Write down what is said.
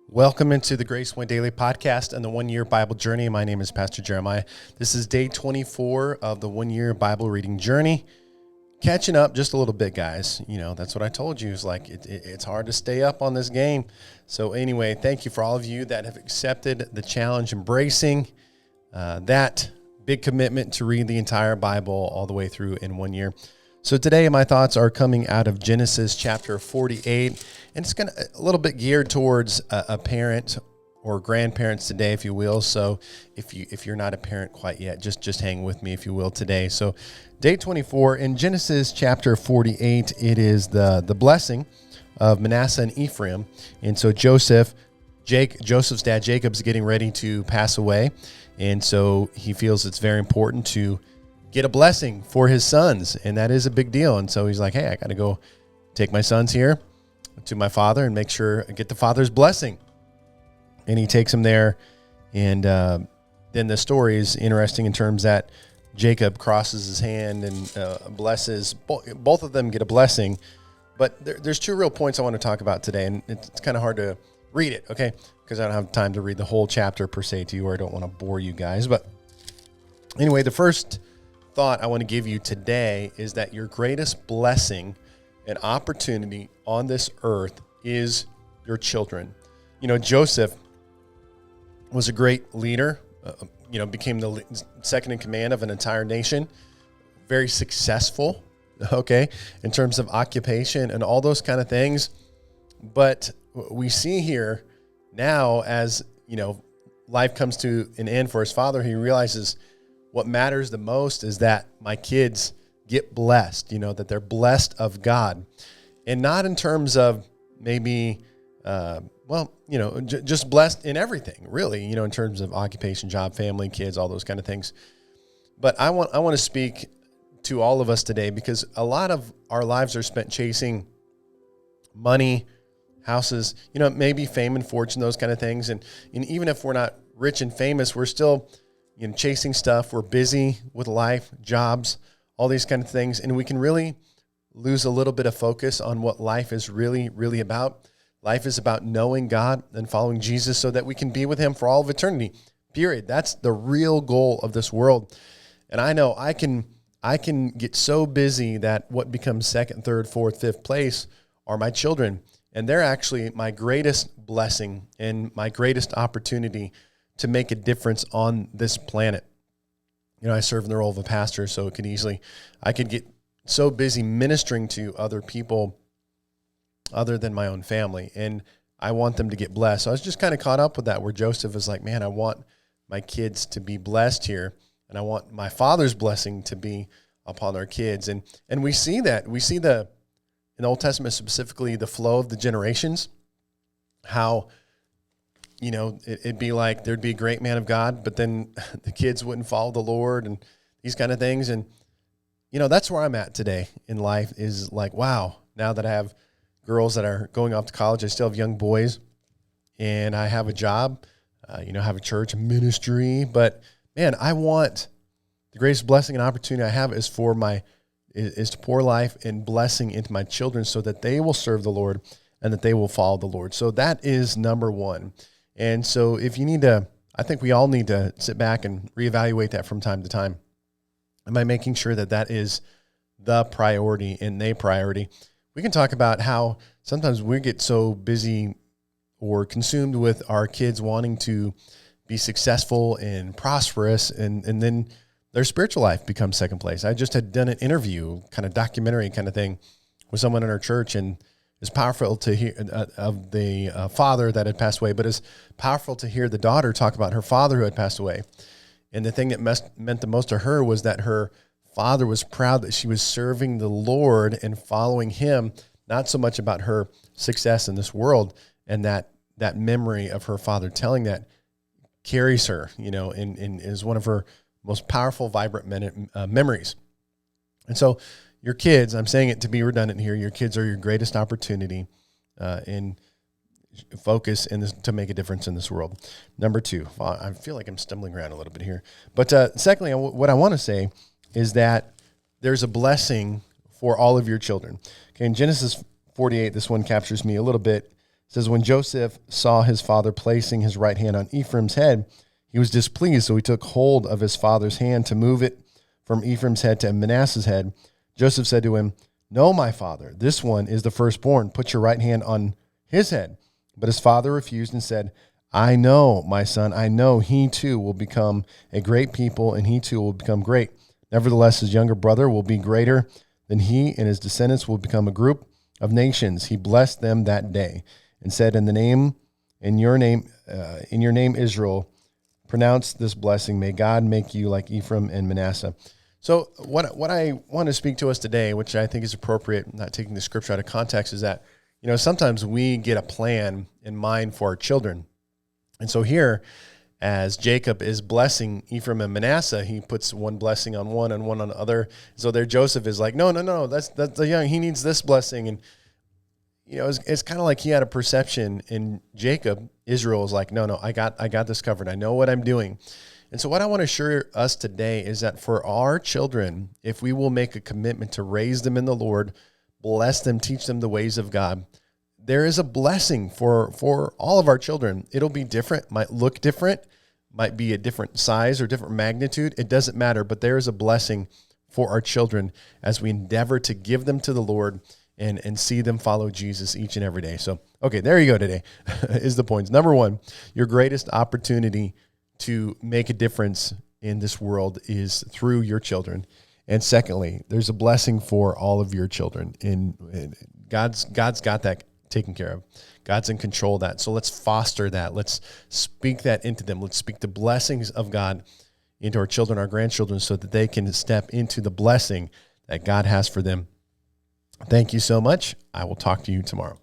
Welcome into the Grace Point Daily Podcast and the one-year Bible journey. My name is Pastor Jeremiah. This is day 24 of the one-year Bible reading journey. Catching up just a little bit, guys. You know, that's what I told you. It's like it's hard to stay up on this game. So anyway, thank you for all of you that have accepted the challenge, embracing that big commitment to read the entire Bible all the way through in 1 year. So today my thoughts are coming out of Genesis chapter 48, and it's going to a little bit geared towards a parent or grandparents today, if you will. So if you're not a parent quite yet, just hang with me, if you will, today. So day 24 in Genesis chapter 48, it is the blessing of Manasseh and Ephraim. And so Joseph's dad Jacob's getting ready to pass away, and so he feels it's very important to get a blessing for his sons, and that is a big deal. And so he's like, hey, I got to go take my sons here to my father and make sure I get the father's blessing. And he takes them there, and then the story is interesting in terms that Jacob crosses his hand and blesses. Both of them get a blessing, but there's two real points I want to talk about today, and it's kind of hard to read it, okay, because I don't have time to read the whole chapter per se to you, or I don't want to bore you guys. But anyway, the first thought I want to give you today is that your greatest blessing and opportunity on this earth is your children. You know, Joseph was a great leader, became the second in command of an entire nation, very successful, okay, in terms of occupation and all those kind of things. But we see here now, as, you know, life comes to an end for his father, he realizes what matters the most is that my kids get blessed, that they're blessed of God. And not in terms of maybe, just blessed in everything, really, in terms of occupation, job, family, kids, all those kind of things. But I want to speak to all of us today, because a lot of our lives are spent chasing money, houses, maybe fame and fortune, those kind of things. And even if we're not rich and famous, we're still chasing stuff. We're busy with life, jobs, all these kind of things. And we can really lose a little bit of focus on what life is really, really about. Life is about knowing God and following Jesus so that we can be with him for all of eternity, period. That's the real goal of this world. And I know I can get so busy that what becomes second, third, fourth, fifth place are my children. And they're actually my greatest blessing and my greatest opportunity to make a difference on this planet. I serve in the role of a pastor, so I could get so busy ministering to other people other than my own family, and I want them to get blessed. So I was just kind of caught up with that, where Joseph is like, man, I want my kids to be blessed here, and I want my father's blessing to be upon their kids. And we see that. We see in the Old Testament specifically, the flow of the generations, how it'd be like there'd be a great man of God, but then the kids wouldn't follow the Lord and these kind of things. And, that's where I'm at today in life, is like, wow, now that I have girls that are going off to college, I still have young boys, and I have a job, have a church, a ministry. But, man, I want the greatest blessing and opportunity I have is to pour life and blessing into my children so that they will serve the Lord and that they will follow the Lord. So that is number one. And so if you need to, I think we all need to sit back and reevaluate that from time to time. Am I making sure that that is the priority and a priority? We can talk about how sometimes we get so busy or consumed with our kids wanting to be successful and prosperous, and then their spiritual life becomes second place. I just had done an interview, kind of documentary kind of thing, with someone in our church, and it's powerful to hear of the father that had passed away, but it's powerful to hear the daughter talk about her father who had passed away. And the thing that meant the most to her was that her father was proud that she was serving the Lord and following him, not so much about her success in this world. And that memory of her father telling that carries her, and is one of her most powerful, vibrant memories. And so your kids, I'm saying it to be redundant here, your kids are your greatest opportunity in focus in this, to make a difference in this world. Number two, I feel like I'm stumbling around a little bit here. But secondly, what I want to say is that there's a blessing for all of your children. Okay, in Genesis 48, this one captures me a little bit. It says, when Joseph saw his father placing his right hand on Ephraim's head, he was displeased, so he took hold of his father's hand to move it from Ephraim's head to Manasseh's head. Joseph said to him, no, my father, this one is the firstborn. Put your right hand on his head. But his father refused and said, I know, my son, I know he too will become a great people, and he too will become great. Nevertheless, his younger brother will be greater than he, and his descendants will become a group of nations. He blessed them that day and said, in your name, Israel, pronounce this blessing. May God make you like Ephraim and Manasseh. So what I want to speak to us today, which I think is appropriate, not taking the scripture out of context, is that, sometimes we get a plan in mind for our children. And so here, as Jacob is blessing Ephraim and Manasseh, he puts one blessing on one and one on the other. So there Joseph is like, no, that's the young, he needs this blessing. And, it's kind of like he had a perception in Jacob. Israel is like, no, I got this covered. I know what I'm doing. And so what I want to assure us today is that for our children, if we will make a commitment to raise them in the Lord, bless them, teach them the ways of God, there is a blessing for all of our children. It'll be different, might look different, might be a different size or different magnitude. It doesn't matter, but there is a blessing for our children as we endeavor to give them to the Lord and see them follow Jesus each and every day. So, okay, there you go today is the points. Number one, your greatest opportunity to make a difference in this world is through your children. And secondly, there's a blessing for all of your children. And God's got that taken care of. God's in control of that. So let's foster that. Let's speak that into them. Let's speak the blessings of God into our children, our grandchildren, so that they can step into the blessing that God has for them. Thank you so much. I will talk to you tomorrow.